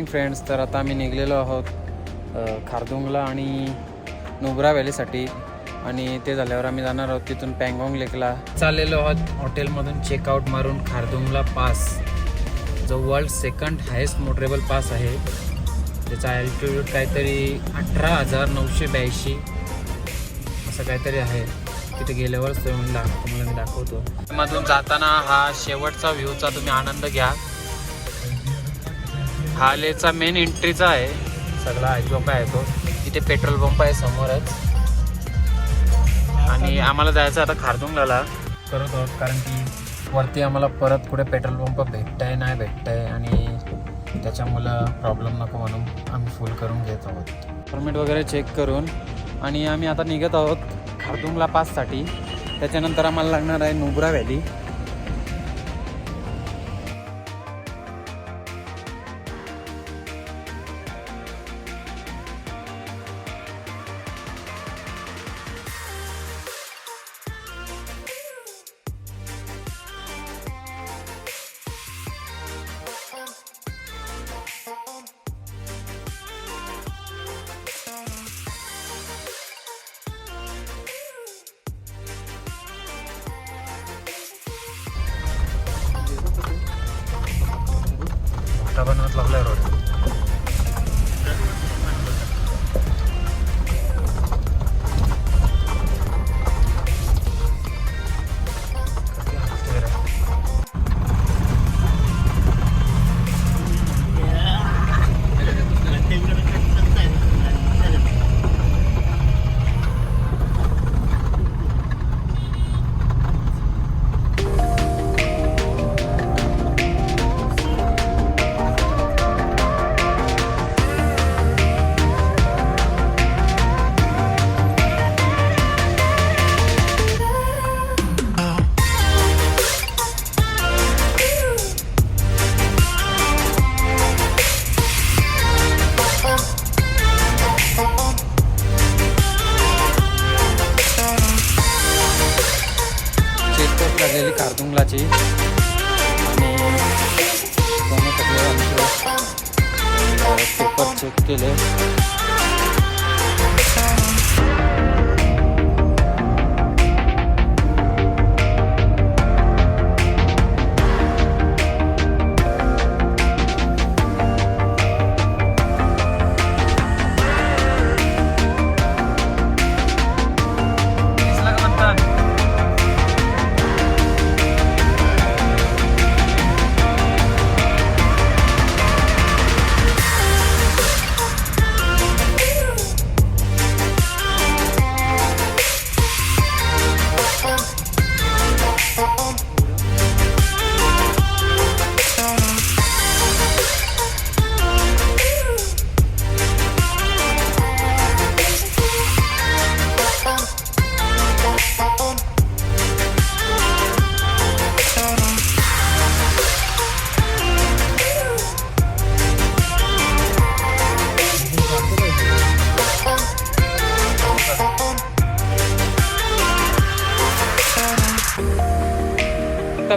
Friends, तर आता आम्ही निघलेलो आहोत खारदुंगला आणि नुब्रा व्हॅलीसाठी. आणि ते झाल्यावर आम्ही जाणार आहोत तिथून पँगॉंग लेकला. चाललेलो आहोत हॉटेलमधून चेकआउट मारून खारदुंगला पास, जो world second highest motorable pass आहे. त्याचा अल्टिट्यूड काहीतरी 18,982 असं काहीतरी आहे. तिथे गेल्यावर तुम्हाला मी दाखवतो. मधून जाताना हा शेवटचा व्ह्यूचा तुम्ही आनंद घ्या. हा लेचा मेन एंट्रीचा आहे, सगळा आजोबा आहे तो. इथे पेट्रोल पंप आहे समोरच. आणि आम्हाला जायचं आता खारदुंगला करत आहोत, कारण की वरती आम्हाला परत कुठे पेट्रोल पंप नाही भेटतंय आणि त्याच्यामुळं प्रॉब्लेम नको म्हणून आम्ही फुल करून घेत आहोत. परमिट वगैरे चेक करून आणि आम्ही आता निघत आहोत खारदुंगला पाससाठी. त्याच्यानंतर आम्हाला लागणार आहे नुब्रा व्हॅली. बनवत लागलाय रोड. लागलेली खारदुंगलाची आणि त्याने सगळे आमचे पेपर चेक केले.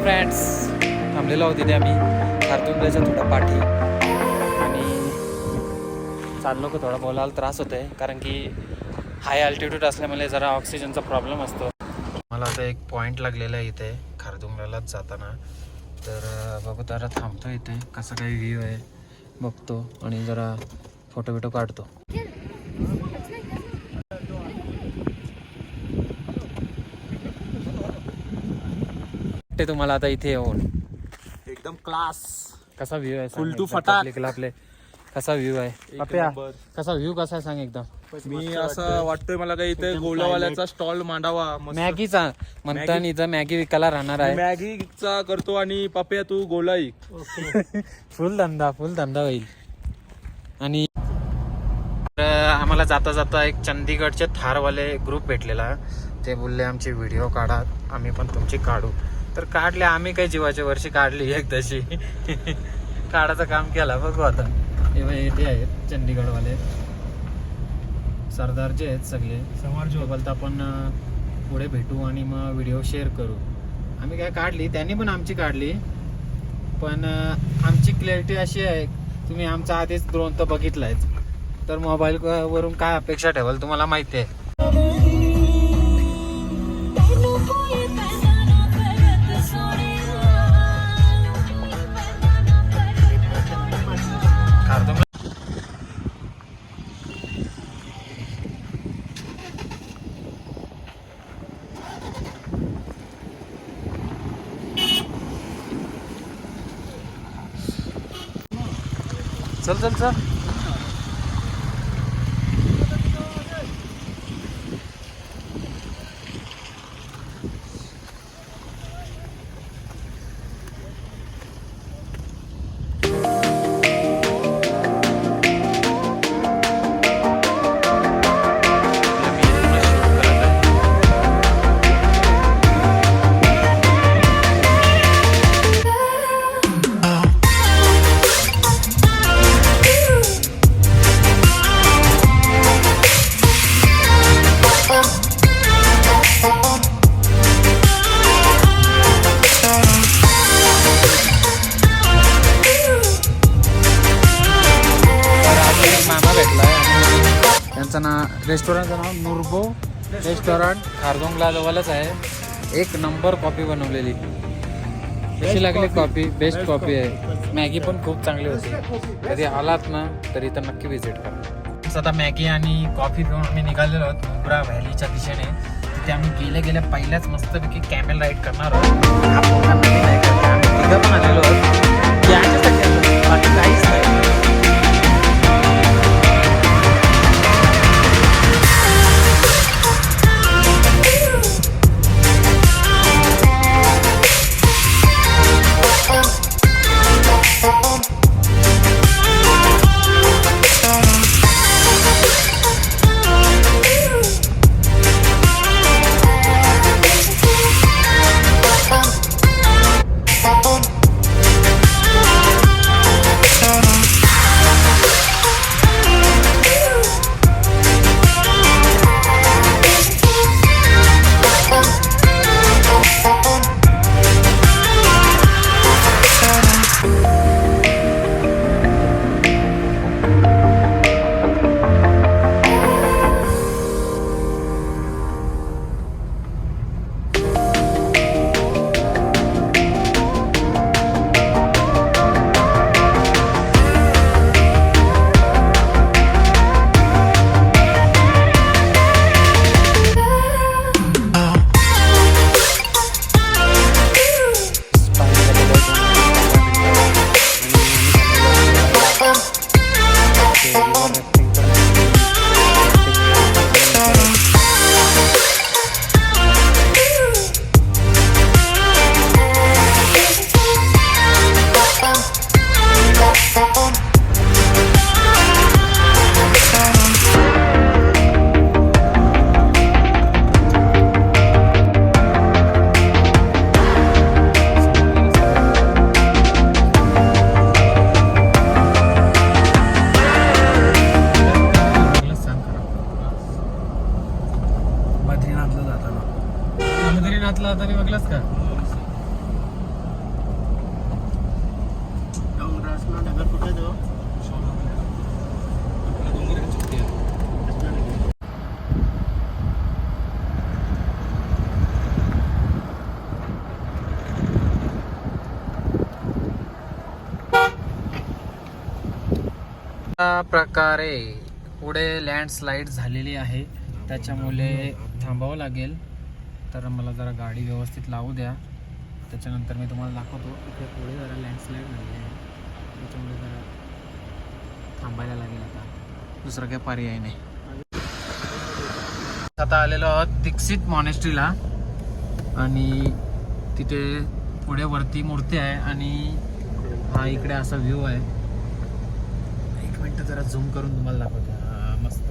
फ्रेंड्स, थांबलेलो आहोत तिथे आम्ही खारदुंगलाच्या थोडा पाठी आणि चाललो की थोडा बोलायला त्रास होतो आहे, कारण की हाय अल्टिट्यूड असल्यामुळे जरा ऑक्सिजनचा प्रॉब्लेम असतो. मला आता एक पॉईंट लागलेला आहे इथे खारदुंगलाच जाताना, तर बघू जरा थांबतो इथे, कसं काही व्ह्यू आहे बघतो आणि जरा फोटो बिटो काढतो. ते तुम्हाला आता इथे येऊन एकदम क्लास कसा व्ह्यू आहे, फुल टू फटाक आपले कसा व्ह्यू आहे पप्या, कसा व्ह्यू कसा आहे सांग एकदम. मी असं वाटतोय मला काही इथे गोलावाल्याचा स्टॉल मांडावा. मॅगीचा म्हणता इथं मॅगी विकायला राहणार आहे. मॅगीचा करतो आणि पप्या तू गोलाई. फुल धंदा होईल. आणि आम्हाला जाता जाता एक चंदीगडचे थारवाले ग्रुप भेटलेला. ते बोलले आमचे व्हिडिओ काढा, आम्ही पण तुमची काढू. तर काढले आम्ही, काही जीवाच्या वर्षी काढली एकदाशी. काढायचं काम केला. बघू आता ते आहेत चंदीगडवाले सरदारचे आहेत सगळे. बोलता आपण पुढे भेटू आणि मग व्हिडिओ शेअर करू. आम्ही काय काढली, त्यांनी पण आमची काढली, पण आमची क्लॅरिटी अशी आहे तुम्ही आमचा आधीच दुरंत बघितलायच, तर मोबाईल वरून काय अपेक्षा ठेवाल तुम्हाला माहिती आहे. खारदुंगला चल चल चल. मामा भेटलाय आणि त्यांचं रेस्टॉरंटचं नाव नुर्बो रेस्टॉरंट खारदोंगला जवळच आहे. एक नंबर कॉफी बनवलेली. कशी लागली कॉफी? बेस्ट कॉफी आहे. मॅगी पण खूप चांगली होती. कधी आलात ना तर इथं नक्की व्हिजिट करा. आता मॅगी आणि कॉफी पिऊन आम्ही निघालेलो आहोत नुब्रा व्हॅलीच्या दिशेने. तिथे आम्ही गेल्या पहिल्याच मस्तपैकी कॅमेल राईड करणार आहोत. आम्ही तिघं पण आलेलो आहोत याच्यासाठी आलो, बाकी काहीच नाही. बद्रीनाथला तरी बघलास का? प्रकारे पुढे लँडस्लाईड झालेली आहे, त्याच्यामुळे थांबावं लागेल. तर मला जरा गाडी व्यवस्थित लावू द्या, त्याच्यानंतर मी तुम्हाला दाखवतो. इथे पुढे जरा लँडस्लाईड झालेली आहे, त्याच्यामुळे जरा थांबायला लागेल. आता दुसरा काही पर्याय नाही. आता आलेलो आहोत दीक्षित मॉनेस्ट्रीला आणि तिथे पुढे वरती मूर्ती आहे आणि हा इकडे असा व्ह्यू आहे. एक मिनटं जरा झूम करून तुम्हाला दाखवतो. मस्त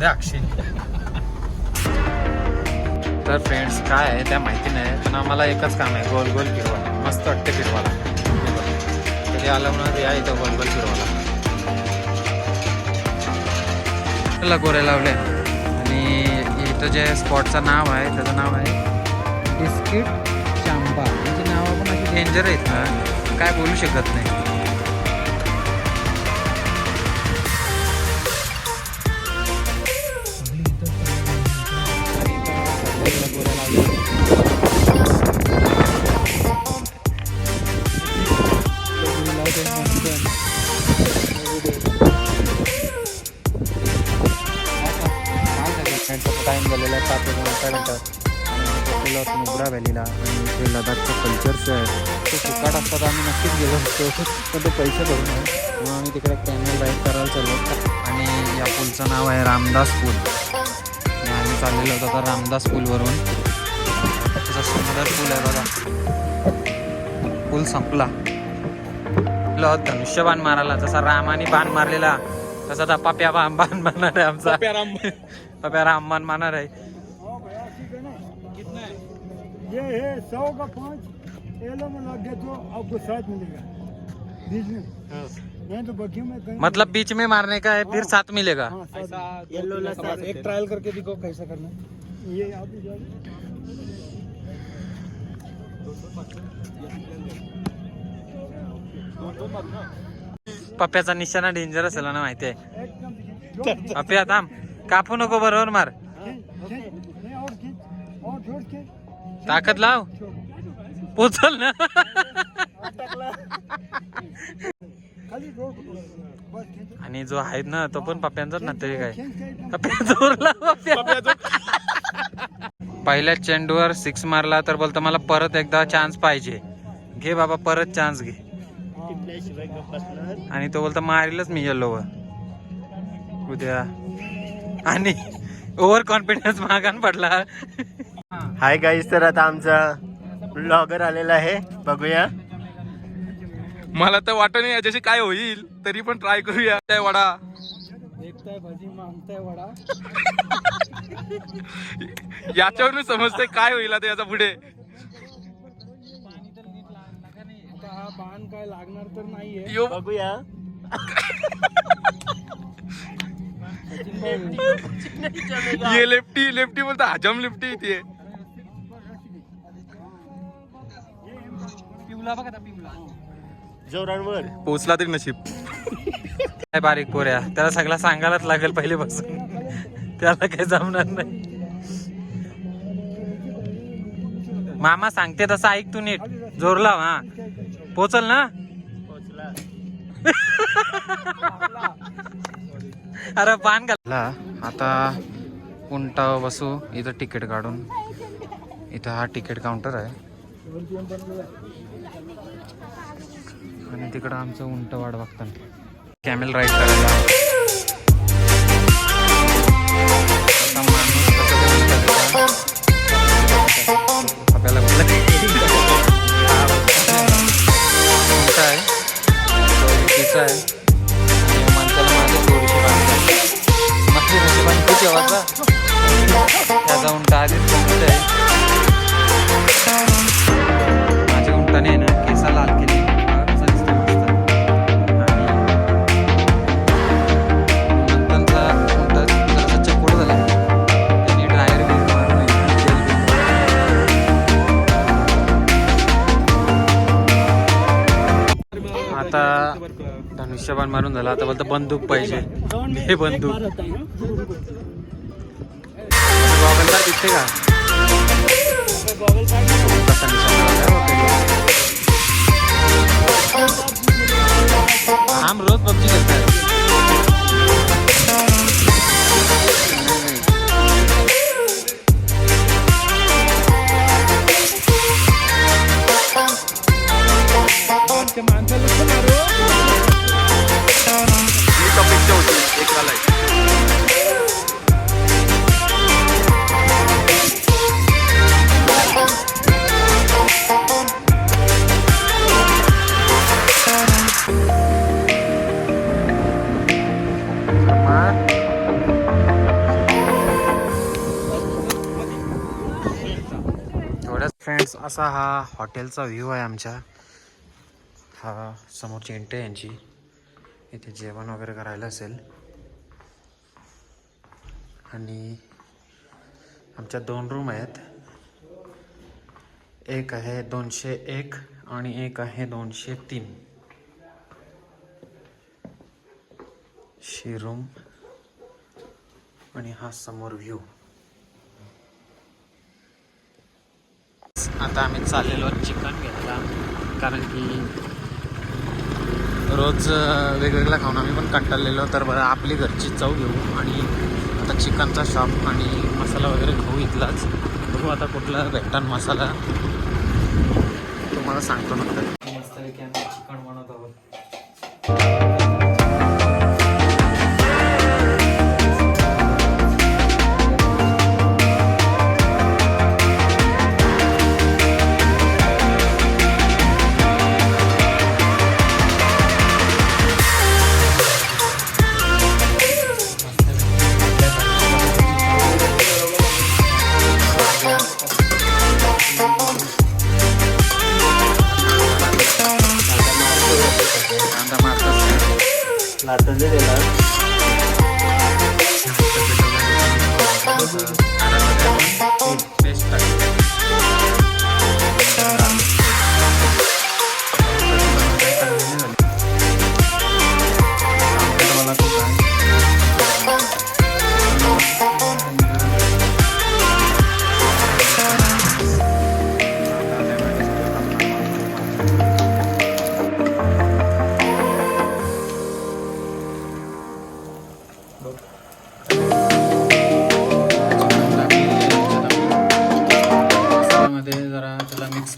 मध्ये अक्षय. तर फ्रेंड्स काय आहे त्या माहिती नाही, पण आम्हाला एकच काम आहे, गोल गोल फिरवा. मस्त वाटते फिरवाला. कधी आलं ना या इथं गोल गोल फिरवाला. गोऱ्या लावल्या आणि इथं जे स्पॉटचं नाव आहे त्याचं नाव आहे बिस्किट चांबा. म्हणजे नाव पण अशी डेंजर आहेत ना, काय बोलू शकत नाही. टाईम झालेला आहे 7 मिनिटात नुब्रा व्हॅलीला. आणि ते लडाखचं कल्चरचं आहे तो फुकाट असतात. आम्ही नक्कीच गेलो होतो पण तो पैसे भरून आहे, म्हणून आम्ही तिकडे कॅमेल राईड करायला चाललो. आणि या पूलचं नाव आहे रामदास पूल. आणि आम्ही चाललेलो होतो आता रामदास पूलवरून. तसा सुंदर पूल आहे बघा. पूल संपला. धनुष्यबाण मारायला जसा रामाने बाण मारलेला तसा आता पप्या बाण मारणार आहे आमचा. पप्या रामबाण मारणार आहे. ये है 100 का 5 एलो में लग गया तो आपको 7 मिलेगा बीच में. नहीं तो बग्घी में कहीं मतलब बीच में मारने का है फिर 7 मिलेगा. येलो ला एक ट्रायल करके दिखो कैसा करना. ये आप ही जाओ. पप्प्याचा निशाणा डेंजर असेल ना माहिती आहे. एकदम पप्प्या थांब, कापू नको, बरोबर मार. नहीं और जोड़ के ताकद लाव, पोचल ना. खाली रोड बस खींच. आणि जो आहे ना तो पण पप्प्यांचाच नातेवाईक आहे. पप्प्या जोर लाव, पप्प्या. पहिल्या चेंडूवर 6 मारला तर बोलतो मला परत एकदा चान्स पाहिजे. घे बाबा परत चान्स घे. आणि तो बोलतो मारीलच मी येल्लोवर उद्या. आणि ओव्हर कॉन्फिडन्स मागान पडला. हाय गाईस, तर आता आमचा ब्लॉगर आलेला आहे, बघूया. मला तर वाटत नाही याच्याशी काय होईल, तरी पण ट्राय करूया. काय वडा देखता है भजी मांगता है वड़ा. याच्यावरून समजतंय काय होईल आता याचा पुढे. आता हा बाण काय लागणार तर नाहीये. यो बघूया. ये लेफ्टी लेफ्टी बोलता हजम लेफ्टी येते. जोरांवर पोचला तरी नशीब. काय बारीक पोऱ्या, त्याला सगळं सांगायलाच लागेल पहिलेपासून. त्याला काही जमणार नाही. मामा सांगते तसं ऐक तू नीट. जोर लाव. हा पोचल ना. अरे पान घातला. आता उंटावर बसू. इथं तिकीट काढून. इथं हा तिकीट काउंटर आहे आणि तिकडं आमचं उंट वाट बघताना कॅमेल राईड करायला. आता माणूस कसं ते उंटाचं आपल्याला उंट आहे, तो आहे. आणि माणसाला माझं थोडीशी बांधतात. माझी नशिबाने खूप येवाचा त्याचा उंट आधीच कोणतं आहे. माझ्या उंटाने आहे ना केसा लाल केली. कसा दिसतो मस्त. आणि नंतरचा उंट जरासा चकोड झाला. त्यांनी ड्रायर बिल मारून आता धनुष्यबाण मारून झाला. आता बोलतो बंदूक पाहिजे. हे बंदूक गॉगल काय दिसते का. कसा निशाणा हम रोज पबजी खेलते हैं. अपेक्षा होती एक झालाय. थोड्याच फ्रेंड्स असा हा हॉटेलचा व्ह्यू आहे आमच्या. हा समोरची एंट्री आहे यांची. इथे जेवण वगैरे करायला असेल. आणि आमच्या 2 रूम आहेत. एक आहे 201 आणि एक आहे 203. शी रूम आणि हा समोर व्ह्यू. आता आम्ही चाललेलो चिकन घ्यायला, कारण की रोज वेगवेगळा खाऊन आम्ही पण कंटाळलेलो. तर बरं आपली घरची चव घेऊ आणि आता चिकनचा शॉप आणि मसाला वगैरे खाऊ इथलाच. बघू आता कुठला भेटतान मसाला, तुम्हाला सांगतो नंतर. मस्तपैकी आम्ही चिकन बनवत आहोत.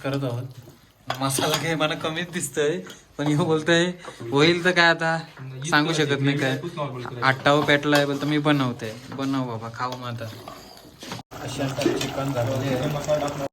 करत आहोत. मसाला काही मला कमीच दिसतोय, पण ह्यो बोलतोय होईल तर काय आता सांगू शकत नाही. काय आट्टाव पेटलाय बोलतो मी बनवते. बनव बाबा, खाऊ मग आता. अशा चिकन झालेले आहे.